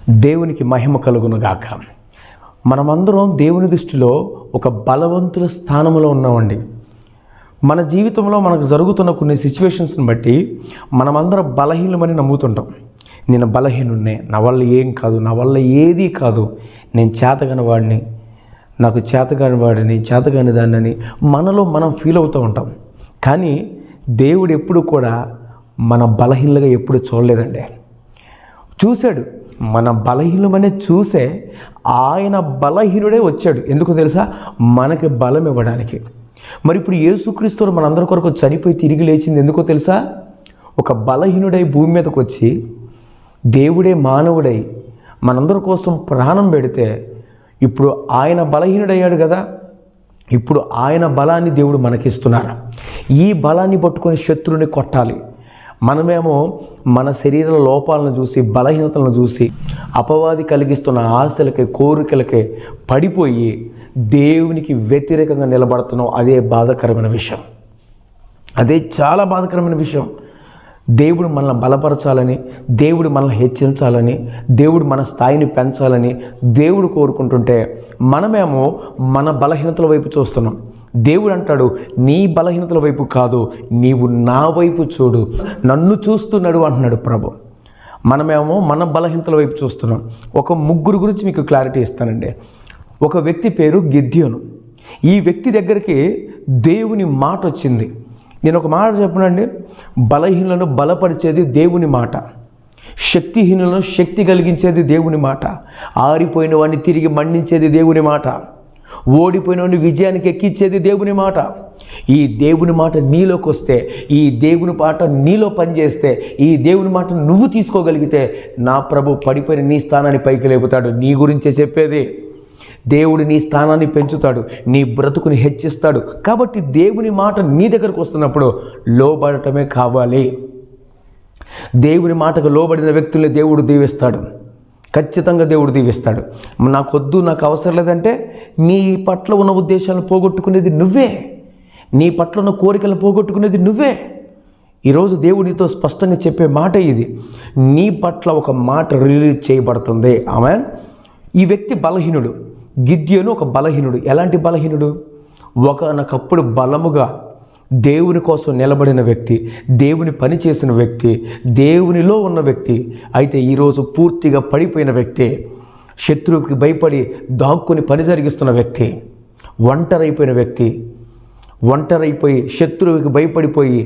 దేవునికి మహిమ కలుగును గాక. మనమందరం దేవుని దృష్టిలో ఒక బలవంతుల స్థానంలో ఉన్నామండి. మన జీవితంలో మనకు జరుగుతున్న కొన్ని సిచ్యువేషన్స్ని బట్టి మనమందరం బలహీనమని నమ్ముతుంటాం. నేను బలహీనున్నే, నా వల్ల ఏం కాదు, నా వల్ల ఏదీ కాదు, నేను చేతగాని వాడిని, నాకు చేతగాని వాడిని, చేతగాని దాన్ని మనలో మనం ఫీల్ అవుతూ ఉంటాం. కానీ దేవుడు ఎప్పుడు కూడా మన బలహీనలుగా ఎప్పుడు చూడలేదండి. చూశాడు, మన బలహీనమనే చూసే ఆయన బలహీనుడే వచ్చాడు. ఎందుకు తెలుసా? మనకి బలం ఇవ్వడానికి. మరి ఇప్పుడు యేసుక్రీస్తు మనందరి కొరకు చనిపోయి తిరిగి లేచింది ఎందుకో తెలుసా? ఒక బలహీనుడై భూమి మీదకి వచ్చి దేవుడే మానవుడై మనందరి కోసం ప్రాణం పెడితే ఇప్పుడు ఆయన బలహీనుడయ్యాడు కదా. ఇప్పుడు ఆయన బలాన్ని దేవుడు మనకిస్తున్నారు. ఈ బలాన్ని పట్టుకొని శత్రువుని కొట్టాలి. మనమేమో మన శరీర లోపాలను చూసి, బలహీనతలను చూసి, అపవాది కలిగిస్తున్న ఆశలకి, కోరికలకి పడిపోయి దేవునికి వ్యతిరేకంగా నిలబడుతున్నాం. అదే బాధాకరమైన విషయం. అదే చాలా బాధాకరమైన విషయం. దేవుడు మనల్ని బలపరచాలని, దేవుడు మనల్ని హెచ్చించాలని, దేవుడు మన స్థాయిని పెంచాలని దేవుడు కోరుకుంటుంటే మనమేమో మన బలహీనతల వైపు చూస్తున్నాం. దేవుడు అంటాడు, నీ బలహీనతల వైపు కాదు, నీవు నా వైపు చూడు, నన్ను చూస్తున్నాడు అంటున్నాడు ప్రభు. మనమేమో మన బలహీనతల వైపు చూస్తున్నాం. ఒక ముగ్గురు గురించి మీకు క్లారిటీ ఇస్తానండి. ఒక వ్యక్తి పేరు గిద్యోను. ఈ వ్యక్తి దగ్గరికి దేవుని మాట వచ్చింది. నేను ఒక మాట చెప్పనండి, బలహీనులను బలపరిచేది దేవుని మాట, శక్తిహీనులను శక్తి కలిగించేది దేవుని మాట, ఆరిపోయిన వాడిని తిరిగి మండించేది దేవుని మాట, ఓడిపోయిన వాడిని విజయానికి ఎక్కించేది దేవుని మాట. ఈ దేవుని మాట నీలోకి వస్తే, ఈ దేవుని మాట నీలో పనిచేస్తే, ఈ దేవుని మాట నువ్వు తీసుకోగలిగితే నా ప్రభు పడిపోయిన నీ స్థానాన్ని పైకి లేపుతాడు. నీ గురించే చెప్పేది. దేవుడు నీ స్థానాన్ని పెంచుతాడు, నీ బ్రతుకుని హెచ్చిస్తాడు. కాబట్టి దేవుని మాట నీ దగ్గరకు వస్తున్నప్పుడు లోబడటమే కావాలి. దేవుని మాటకు లోబడిన వ్యక్తుల్ని దేవుడు దీవిస్తాడు. ఖచ్చితంగా దేవుడు దీవిస్తాడు. నాకొద్దు, నాకు అవసరం లేదంటే నీ పట్ల ఉన్న ఉద్దేశాలను పోగొట్టుకునేది నువ్వే, నీ పట్ల ఉన్న కోరికలను పోగొట్టుకునేది నువ్వే. ఈరోజు దేవుడితో స్పష్టంగా చెప్పే మాట ఇది. నీ పట్ల ఒక మాట రిలీజ్ చేయబడుతుంది. ఆమేన్. ఈ వ్యక్తి బలహీనుడు. గిద్యోను ఒక బలహీనుడు. ఎలాంటి బలహీనుడు? ఒకనొకప్పుడు బలముగా దేవుని కోసం నిలబడిన వ్యక్తి, దేవుని పని చేసిన వ్యక్తి, దేవునిలో ఉన్న వ్యక్తి. అయితే ఈరోజు పూర్తిగా పడిపోయిన వ్యక్తి, శత్రువుకి భయపడి దాక్కుని పని జరిగిస్తున్న వ్యక్తి, ఒంటరైపోయిన వ్యక్తి, ఒంటరైపోయి శత్రువుకి భయపడిపోయి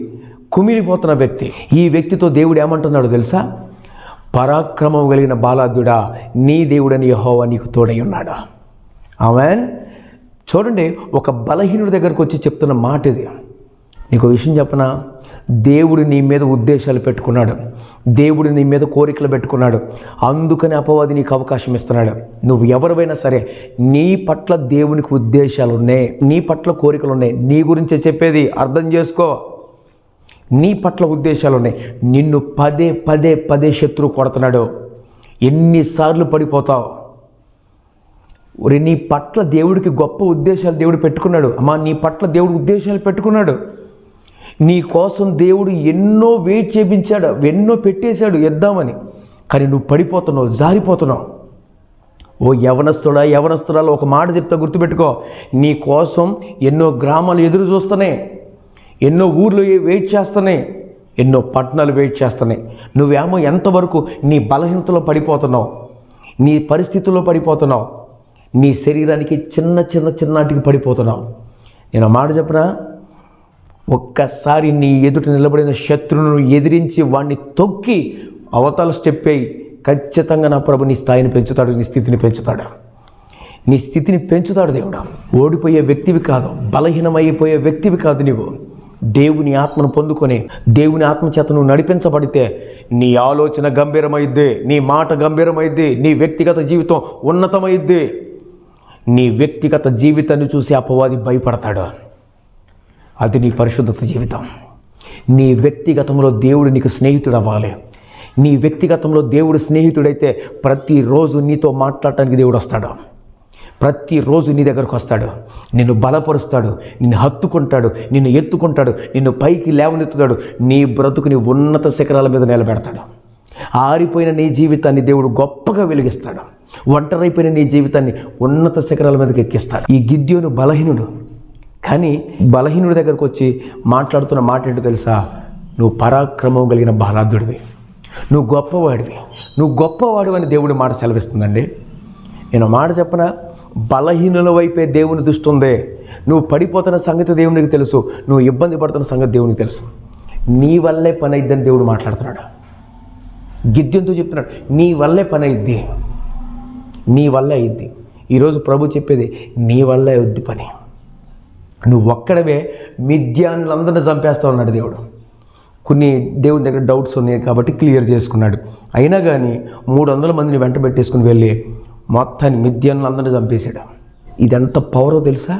కుమిలిపోతున్న వ్యక్తి. ఈ వ్యక్తితో దేవుడు ఏమంటున్నాడు తెలుసా? పరాక్రమం కలిగిన బాలాద్యుడా, నీ దేవుడని యెహోవా నీకు తోడై ఉన్నాడు. ఆమేన్. చూడండి, ఒక బలహీనుడి దగ్గరకు వచ్చి చెప్తున్న మాట ఇది. నీకు విషయం చెప్పనా? దేవుడు నీ మీద ఉద్దేశాలు పెట్టుకున్నాడు, దేవుడు నీ మీద కోరికలు పెట్టుకున్నాడు. అందుకని అపవాది నీకు అవకాశం ఇస్తున్నాడు. నువ్వు ఎవరివైనా సరే, నీ పట్ల దేవునికి ఉద్దేశాలు ఉన్నాయి, నీ పట్ల కోరికలు ఉన్నాయి. నీ గురించే చెప్పేది, అర్థం చేసుకో. నీ పట్ల ఉద్దేశాలు ఉన్నాయి. నిన్ను పదే పదే పదే శత్రువు కొడుతున్నాడు. ఎన్నిసార్లు పడిపోతావు? నీ పట్ల దేవుడికి గొప్ప ఉద్దేశాలు దేవుడు పెట్టుకున్నాడు. అమ్మా, నీ పట్ల దేవుడు ఉద్దేశాలు పెట్టుకున్నాడు. నీ కోసం దేవుడు ఎన్నో వెయిట్ చేయించాడు, ఎన్నో పెట్టేశాడు ఇద్దామని. కానీ నువ్వు పడిపోతున్నావు, జారిపోతున్నావు. ఓ యవనస్తుడా, యవనస్తురాలు, ఒక మాట చెప్తా గుర్తుపెట్టుకో. నీ కోసం ఎన్నో గ్రామాలు ఎదురు చూస్తున్నాయి, ఎన్నో ఊర్లు వెయిట్ చేస్తున్నాయి, ఎన్నో పట్టణాలు వెయిట్ చేస్తున్నాయి. నువ్వేమో ఎంతవరకు నీ బలహీనతలో పడిపోతున్నావు, నీ పరిస్థితుల్లో పడిపోతున్నావు, నీ శరీరానికి చిన్న చిన్న చిన్నాటికి పడిపోతున్నావు. నేను మాట చెప్పనా? ఒక్కసారి నీ ఎదుట నిలబడిన శత్రువును ఎదిరించి వాడిని తొక్కి అవతల స్టెప్ అయ్యి ఖచ్చితంగా నా ప్రభు నీ స్థాయిని పెంచుతాడు, నీ స్థితిని పెంచుతాడు, నీ స్థితిని పెంచుతాడు దేవుడు. ఓడిపోయే వ్యక్తివి కాదు, బలహీనమైపోయే వ్యక్తివి కాదు. నీవు దేవుని ఆత్మను పొందుకొని దేవుని ఆత్మచేత నువ్వు నడిపించబడితే నీ ఆలోచన గంభీరమైద్ది, నీ మాట గంభీరమైద్ది, నీ వ్యక్తిగత జీవితం ఉన్నతమైద్ది. నీ వ్యక్తిగత జీవితాన్ని చూసి అపవాది భయపడతాడు. అది నీ పరిశుద్ధత జీవితం. నీ వ్యక్తిగతంలో దేవుడు నీకు స్నేహితుడు అవ్వాలి. నీ వ్యక్తిగతంలో దేవుడు స్నేహితుడైతే ప్రతిరోజు నీతో మాట్లాడటానికి దేవుడు వస్తాడు. ప్రతిరోజు నీ దగ్గరకు వస్తాడు, నిన్ను బలపరుస్తాడు, నిన్ను హత్తుకుంటాడు, నిన్ను ఎత్తుకుంటాడు, నిన్ను పైకి లేవనెత్తుతాడు, నీ బ్రతుకుని ఉన్నత శిఖరాల మీద నిలబెడతాడు. ఆరిపోయిన నీ జీవితాన్ని దేవుడు గొప్పగా వెలిగిస్తాడు. ఒంటరైపోయిన నీ జీవితాన్ని ఉన్నత శిఖరాల మీదకి ఎక్కిస్తాడు. ఈ గిద్యోను బలహీనుడు, కానీ బలహీనుడి దగ్గరకు వచ్చి మాట్లాడుతున్న మాట ఏంటో తెలుసా? నువ్వు పరాక్రమం కలిగిన బలాఢ్యుడివి, నువ్వు గొప్పవాడివి, నువ్వు గొప్పవాడు అని దేవుడి మాట సెలవిస్తుందండి. నేను మాట చెప్పనా? బలహీనుల వైపే దేవుని దృష్టి ఉందే. నువ్వు పడిపోతున్న సంగతి దేవునికి తెలుసు, నువ్వు ఇబ్బంది పడుతున్న సంగతి దేవునికి తెలుసు. నీ వల్లే పని అయిద్దని దేవుడు మాట్లాడుతున్నాడు. గిద్యోనుతో చెప్తున్నాడు, నీ వల్లే పని అయిద్ది, నీ వల్లే అయిద్ది. ఈరోజు ప్రభు చెప్పేది, నీ వల్లే అవుద్ది పని. నువ్వు ఒక్కడవే మిద్యానులందరినీ చంపేస్తా ఉన్నాడు దేవుడు. కొన్ని దేవుని దగ్గర డౌట్స్ ఉన్నాయి కాబట్టి క్లియర్ చేసుకున్నాడు. అయినా కానీ 300 మందిని వెంట పెట్టేసుకుని వెళ్ళి మొత్తాన్ని మిద్యానులందరినీ చంపేశాడు. ఇదెంత పవరో తెలుసా?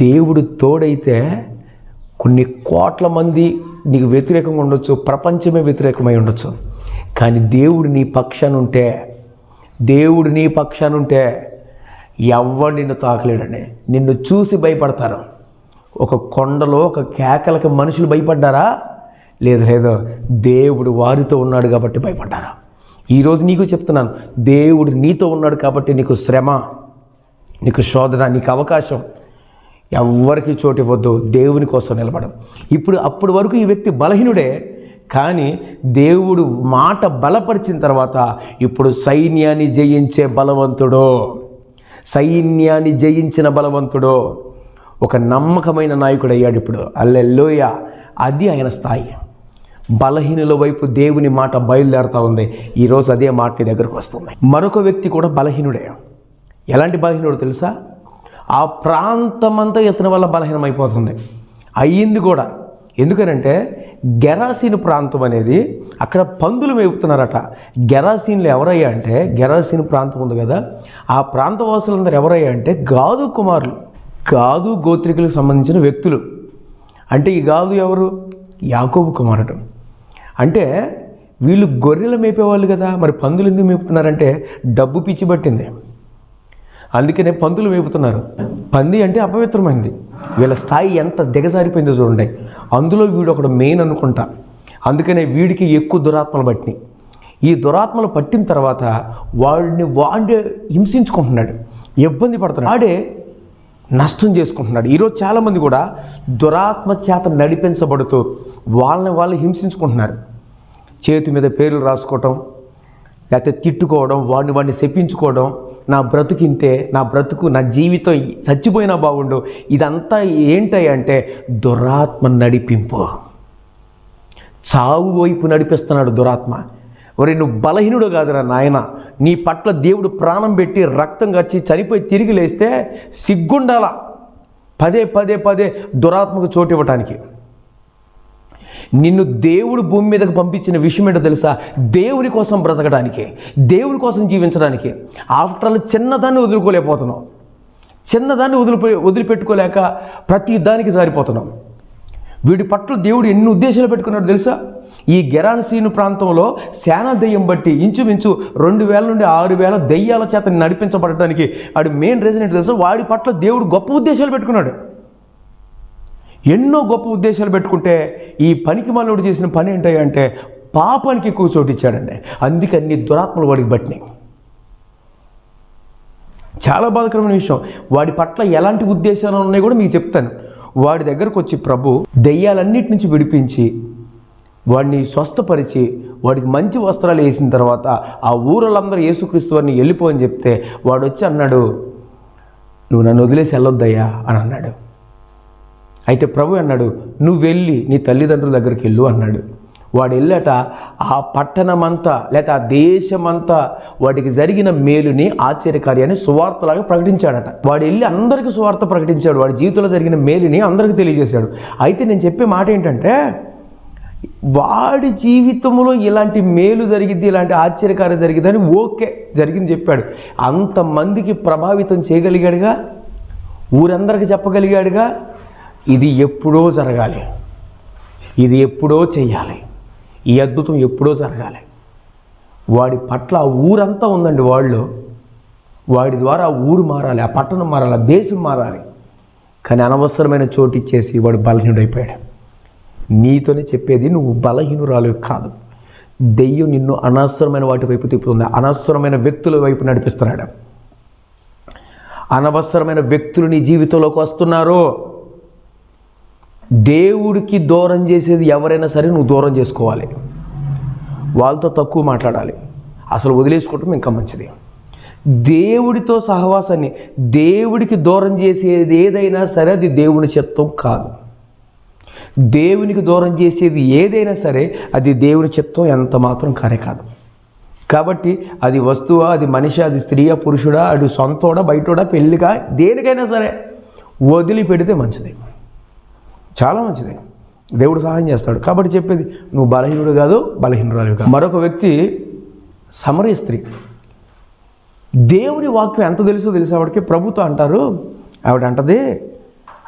దేవుడు తోడైతే కొన్ని కోట్ల మంది నీకు వ్యతిరేకంగా ఉండొచ్చు, ప్రపంచమే వ్యతిరేకమై ఉండొచ్చు, కానీ దేవుడు నీ పక్షానుంటే ఎవ్వడు నిన్ను తాకలేడండి. నిన్ను చూసి భయపడతారు. ఒక కొండలో ఒక కేకలకి మనుషులు భయపడ్డారా? లేదు, దేవుడు వారితో ఉన్నాడు కాబట్టి భయపడ్డారా? ఈరోజు నీకు చెప్తున్నాను, దేవుడు నీతో ఉన్నాడు కాబట్టి నీకు శ్రమ, నీకు శోధన, నీకు అవకాశం ఎవ్వరికి చోటు ఇవ్వద్దు. దేవుని కోసం నిలబడం. అప్పటి వరకు ఈ వ్యక్తి బలహీనుడే, కానీ దేవుడు మాట బలపరిచిన తర్వాత ఇప్పుడు సైన్యాన్ని జయించిన బలవంతుడో ఒక నమ్మకమైన నాయకుడు అయ్యాడు ఇప్పుడు. హల్లెలూయా! అది ఆయన స్థాయి. బలహీనుల వైపు దేవుని మాట బయలుదేరుతూ ఉంది. ఈరోజు అదే మాట నీ దగ్గరకు వస్తుంది. మరొక వ్యక్తి కూడా బలహీనుడే. ఎలాంటి బలహీనుడు తెలుసా? ఆ ప్రాంతమంతా ఇతని వల్ల బలహీనమైపోతుంది. అయ్యింది కూడా. ఎందుకనంటే గెరాసీను ప్రాంతం అనేది, అక్కడ పందులు మేపుతున్నారట. గెరాసీన్లు ఎవరయ్యా అంటే, గెరాసీను ప్రాంతం ఉంది కదా, ఆ ప్రాంతవాసులందరూ ఎవరయ్యా అంటే గాదు కుమారులు, గాదు గోత్రికులకు సంబంధించిన వ్యక్తులు. అంటే ఈ గాదు ఎవరు? యాకోబు కుమారుడు. అంటే వీళ్ళు గొర్రెలు మేపేవాళ్ళు కదా, మరి పందులు ఎందుకు మేపుతున్నారంటే డబ్బు పిచ్చి పట్టింది, అందుకనే పందులు మేపుతున్నారు. పంది అంటే అపవిత్రమైంది. వీళ్ళ స్థాయి ఎంత దిగజారిపోయిందో చూడండి. అందులో వీడు ఒకడు మెయిన్ అనుకుంటా. అందుకనే వీడికి ఎక్కువ దురాత్మలు పట్టినాయి. ఈ దురాత్మలు పట్టిన తర్వాత వాడే హింసించుకుంటున్నాడు, ఇబ్బంది పడుతున్నాడు, వాడే నష్టం చేసుకుంటున్నాడు. ఈరోజు చాలామంది కూడా దురాత్మ చేత నడిపించబడుతూ వాళ్ళని హింసించుకుంటున్నారు. చేతి మీద పేర్లు రాసుకోవటం, లేకపోతే తిట్టుకోవడం, వాడిని శపించుకోవడం, నా బ్రతుకింతే, నా జీవితం చచ్చిపోయినా బాగుండు. ఇదంతా ఏంటంటే దురాత్మ నడిపింపు. చావు వైపు నడిపిస్తున్నాడు దురాత్మ. ఒరే, నువ్వు బలహీనుడు కాదురా నాయన, నీ పట్ల దేవుడు ప్రాణం పెట్టి రక్తం గచ్చి చనిపోయి తిరిగి లేస్తే సిగ్గుండాల పదే దురాత్మకు చోటు ఇవ్వటానికి. నిన్ను దేవుడు భూమి మీదకు పంపించిన విషయం ఏంటో తెలుసా? దేవుని కోసం బ్రతకడానికి, దేవుని కోసం జీవించడానికి. ఆఫ్టర్ ఆల్ చిన్నదాన్ని వదులుకోలేకపోతున్నాం, చిన్నదాన్ని వదిలిపెట్టుకోలేక ప్రతి దానికి జారిపోతున్నాం. వీడి పట్ల దేవుడు ఎన్ని ఉద్దేశాలు పెట్టుకున్నాడు తెలుసా? ఈ గెరాసీను ప్రాంతంలో సేనా దెయ్యం బట్టి ఇంచుమించు 2000 నుండి 6000 దెయ్యాల చేత నడిపించబడటానికి వాడి మెయిన్ రీజన్ ఏంటో తెలుసా? వాడి పట్ల దేవుడు గొప్ప ఉద్దేశాలు పెట్టుకున్నాడు. ఎన్నో గొప్ప ఉద్దేశాలు పెట్టుకుంటే ఈ పనికి మనోడు చేసిన పని ఏంటంటే పాపానికి ఎక్కువ చోటు ఇచ్చాడండి. అందుకే అన్ని దురాత్మలు వాడికి పట్టినాయి. చాలా బాధాకరమైన విషయం. వాడి పట్ల ఎలాంటి ఉద్దేశాలు ఉన్నాయో కూడా మీకు చెప్తాను. వాడి దగ్గరకు వచ్చి ప్రభు దెయ్యాలన్నిటి నుంచి విడిపించి వాడిని స్వస్థపరిచి వాడికి మంచి వస్త్రాలు వేసిన తర్వాత ఆ ఊరలందరూ యేసుక్రీస్తు వారిని వెళ్ళిపో అని చెప్తే వాడు వచ్చి అన్నాడు, నువ్వు నన్ను వదిలేసి వెళ్ళొద్దయ్యా అని అన్నాడు. అయితే ప్రభు అన్నాడు, నువ్వు వెళ్ళి నీ తల్లిదండ్రుల దగ్గరికి వెళ్ళు అన్నాడు. వాడు వెళ్ళాట ఆ పట్టణమంతా లేక ఆ దేశమంతా వాడికి జరిగిన మేలుని, ఆశ్చర్యకార్యాన్ని సువార్తలాగా ప్రకటించాడట. వాడు వెళ్ళి అందరికీ సువార్త ప్రకటించాడు. వాడి జీవితంలో జరిగిన మేలుని అందరికీ తెలియజేశాడు. అయితే నేను చెప్పే మాట ఏంటంటే, వాడి జీవితంలో ఇలాంటి మేలు జరిగిద్ది, ఇలాంటి ఆశ్చర్యకార్యం జరిగిద్దని ఓకే జరిగింది చెప్పాడు. అంతమందికి ప్రభావితం చేయగలిగాడుగా, ఊరందరికీ చెప్పగలిగాడుగా. ఇది ఎప్పుడో జరగాలి, ఇది ఎప్పుడో చెయ్యాలి, ఈ అద్భుతం ఎప్పుడో జరగాలి. వాడి పట్ల ఆ ఊరంతా ఉందండి వాళ్ళు. వాడి ద్వారా ఆ ఊరు మారాలి, ఆ పట్టణం మారాలి, ఆ దేశం మారాలి. కానీ అనవసరమైన చోటు ఇచ్చేసి వాడు బలహీనుడైపోయాడు. నీతోనే చెప్పేది, నువ్వు బలహీనురాలు కాదు, దెయ్యం నిన్ను అనవసరమైన వాటి వైపు తిప్పుతుంది, అనవసరమైన వ్యక్తుల వైపు నడిపిస్తున్నాడు. అనవసరమైన వ్యక్తులు నీ జీవితంలోకి వస్తున్నారు. దేవుడికి దూరం చేసేది ఎవరైనా సరే నువ్వు దూరం చేసుకోవాలి. వాళ్ళతో తక్కువ మాట్లాడాలి, అసలు వదిలేసుకోవటం ఇంకా మంచిది. దేవుడితో సహవాసాన్ని, దేవుడికి దూరం చేసేది ఏదైనా సరే అది దేవుని చిత్తం కాదు. దేవునికి దూరం చేసేది ఏదైనా సరే అది దేవుని చిత్తం ఎంత మాత్రం కానే కాదు. కాబట్టి అది వస్తువా, అది మనిషి, అది స్త్రీయా, పురుషుడా, అది సొంతోడా, బయటోడా, పెళ్ళిగా, దేనికైనా సరే వదిలిపెడితే మంచిది, చాలా మంచిది. దేవుడు సహాయం చేస్తాడు. కాబట్టి చెప్పేది, నువ్వు బలహీనుడు కాదు, బలహీనురాలు కాదు. మరొక వ్యక్తి సమరయ స్త్రీ. దేవుని వాక్యం ఎంత తెలుసో తెలిసి ఆవిడకి ప్రభుతో అంటారు. ఆవిడ అంటది,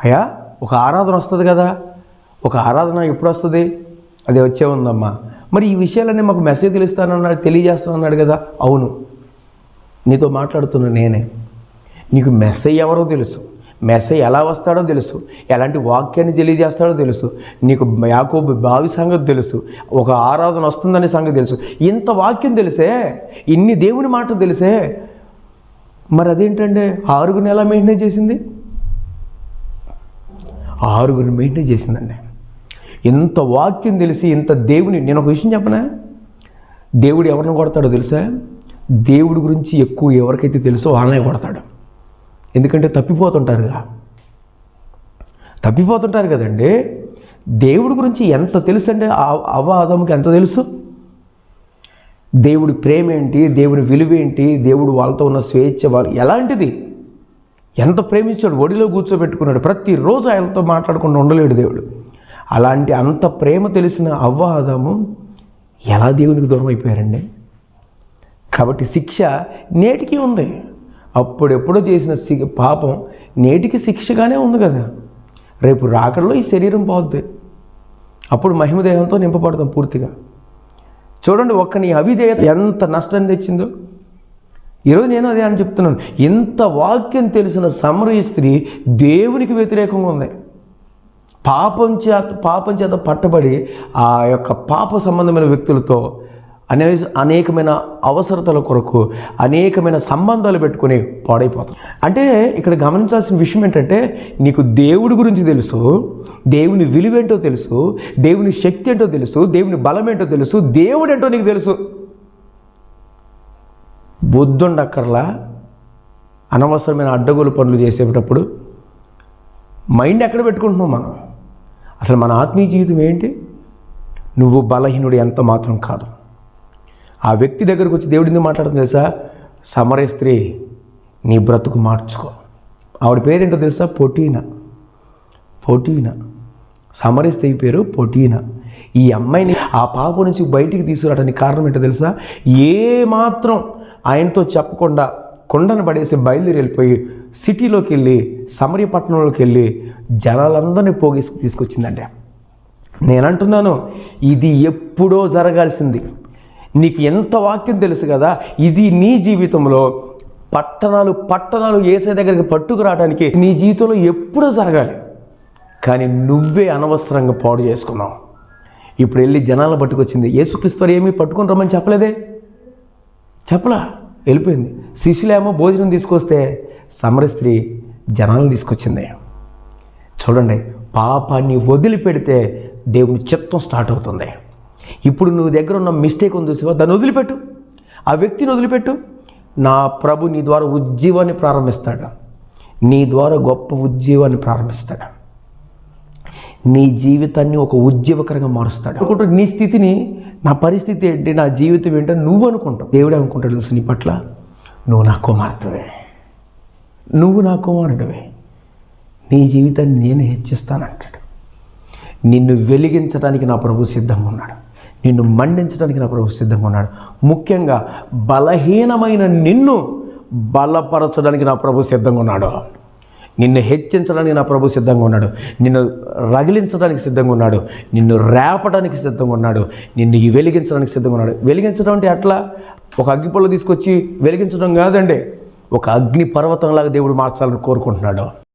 అయ్యా ఒక ఆరాధన వస్తుంది కదా, ఒక ఆరాధన ఎప్పుడు వస్తుంది, అది వచ్చే ఉందమ్మా. మరి ఈ విషయాలన్నీ మాకు మెసేజ్ తెలుస్తానన్నాడు, తెలియజేస్తానన్నాడు కదా. అవును, నీతో మాట్లాడుతున్నా నేనే. నీకు మెసేజ్ ఎవరో తెలుసు, మెసేజ్ ఎలా వస్తాడో తెలుసు, ఎలాంటి వాక్యాన్ని తెలియజేస్తాడో తెలుసు, నీకు యాకోబు బావి సంగతి తెలుసు, ఒక ఆరాధన వస్తుందనే సంగతి తెలుసు. ఇంత వాక్యం తెలిసే, ఇన్ని దేవుని మాటలు తెలిసే, మరి అదేంటంటే 6 ఎలా మెయింటైన్ చేసింది? 6 మెయింటైన్ చేసిందండి. ఇంత వాక్యం తెలిసి, ఇంత దేవుని, నేను ఒక విషయం చెప్పనా, దేవుడు ఎవరిని కొడతాడో తెలుసా? దేవుడి గురించి ఎక్కువ ఎవరికైతే తెలుసో వాళ్ళనే కొడతాడు. ఎందుకంటే తప్పిపోతుంటారు కదండి. దేవుడి గురించి ఎంత తెలుసు అంటే అవ్వ ఆదాముకి ఎంత తెలుసు, దేవుడి ప్రేమ ఏంటి, దేవుడి విలువ ఏంటి, దేవుడు వాళ్ళతో ఉన్న స్వేచ్ఛ వాళ్ళు ఎలాంటిది, ఎంత ప్రేమించాడు, ఒడిలో కూర్చోబెట్టుకున్నాడు, ప్రతిరోజు ఆయనతో మాట్లాడకుండా ఉండలేడు దేవుడు. అలాంటి అంత ప్రేమ తెలిసిన అవ్వ ఆదాము ఎలా దేవునికి దూరం అయిపోయారండి. కాబట్టి శిక్ష నేటికి ఉంది. అప్పుడెప్పుడో చేసిన పాపం నేటికి శిక్షగానే ఉంది కదా. రేపు రాకడలో ఈ శరీరం పోద్ది, అప్పుడు మహిమదేహంతో నింపబడతాం పూర్తిగా. చూడండి, ఒక్క నీ అవిధేయత ఎంత నష్టాన్ని తెచ్చిందో. ఈరోజు నేను అదే అని చెప్తున్నాను. ఇంత వాక్యం తెలిసిన సమరయ స్త్రీ దేవునికి వ్యతిరేకంగా ఉంది. పాపం చేత పట్టబడి ఆ యొక్క పాప సంబంధమైన వ్యక్తులతో అనేకమైన అవసరతల కొరకు అనేకమైన సంబంధాలు పెట్టుకుని పాడైపోతాం. అంటే ఇక్కడ గమనించాల్సిన విషయం ఏంటంటే, నీకు దేవుడి గురించి తెలుసు, దేవుని విలువేంటో తెలుసు, దేవుని శక్తి ఏంటో తెలుసు, దేవుని బలం ఏంటో తెలుసు, దేవుడు ఏంటో నీకు తెలుసు. బుద్ధుండక్కర్లా అనవసరమైన అడ్డగోలు పనులు చేసేటప్పుడు మైండ్ ఎక్కడ పెట్టుకుంటున్నావు మనం? అసలు మన ఆత్మీయ జీవితం ఏంటి? నువ్వు బలహీనుడు ఎంత మాత్రం కాదు. ఆ వ్యక్తి దగ్గరకు వచ్చి దేవుడి ఎందుకు మాట్లాడుతుంది తెలుసా? సమరయ స్త్రీ, నీ బ్రతుకు మార్చుకో. ఆవిడ పేరేంటో తెలుసా? పొటీనా. సమరయ స్త్రీ పేరు పొటీనా. ఈ అమ్మాయిని ఆ పాప నుంచి బయటికి తీసుకురావడానికి కారణం ఏంటో తెలుసా? ఏమాత్రం ఆయనతో చెప్పకుండా కొండను పడేసి బయలుదేరి వెళ్ళిపోయి సిటీలోకి వెళ్ళి, సమరయ పట్టణంలోకి వెళ్ళి జనాలందరినీ పోగేసి తీసుకొచ్చిందండి. నేనంటున్నాను, ఇది ఎప్పుడో జరగాల్సింది. నీకు ఎంత వాక్యం తెలుసు కదా, ఇది నీ జీవితంలో పట్టణాలు ఏసే దగ్గరికి పట్టుకురావడానికి నీ జీవితంలో ఎప్పుడో జరగాలి. కానీ నువ్వే అనవసరంగా పాడు చేసుకున్నావు. ఇప్పుడు వెళ్ళి జనాలను పట్టుకొచ్చింది. యేసుక్రీస్తు ఏమీ పట్టుకొని రమ్మని చెప్పలా, వెళ్ళిపోయింది. శిష్యులేమో భోజనం తీసుకొస్తే సమరయ స్త్రీ జనాలను తీసుకొచ్చింది. చూడండి, పాపాన్ని వదిలిపెడితే దేవుని చిత్తం స్టార్ట్ అవుతుంది. ఇప్పుడు నువ్వు దగ్గర ఉన్న మిస్టేక్ ఉంది చూసావా, దాన్ని వదిలిపెట్టు, ఆ వ్యక్తిని వదిలిపెట్టు. నా ప్రభు నీ ద్వారా ఉజ్జీవాన్ని ప్రారంభిస్తాడు, నీ ద్వారా గొప్ప ఉజ్జీవాన్ని ప్రారంభిస్తాడు, నీ జీవితాన్ని ఒక ఉజ్జీవకరంగా మారుస్తాడు. అనుకుంటూ నీ స్థితిని, నా పరిస్థితి ఏంటి, నా జీవితం ఏంటో నువ్వు అనుకుంటావు. దేవుడే అనుకుంటాడు తెలుసు నీ పట్ల, నువ్వు నా కుమారుడివే, నీ జీవితాన్ని నేను హెచ్చిస్తానంటాడు. నిన్ను వెలిగించడానికి నా ప్రభు సిద్ధంగా ఉన్నాడు, నిన్ను మండించడానికి నా ప్రభు సిద్ధంగా ఉన్నాడు. ముఖ్యంగా బలహీనమైన నిన్ను బలపరచడానికి నా ప్రభు సిద్ధంగా ఉన్నాడు. నిన్ను హెచ్చించడానికి నా ప్రభు సిద్ధంగా ఉన్నాడు, నిన్ను రగిలించడానికి సిద్ధంగా ఉన్నాడు, నిన్ను రేపడానికి సిద్ధంగా ఉన్నాడు, నిన్ను వెలిగించడానికి సిద్ధంగా ఉన్నాడు. వెలిగించడం అంటే అట్లా ఒక అగ్గిపుల్ల తీసుకొచ్చి వెలిగించడం కాదండి, ఒక అగ్ని పర్వతంలాగా దేవుడు మార్చాలని కోరుకుంటున్నాడు.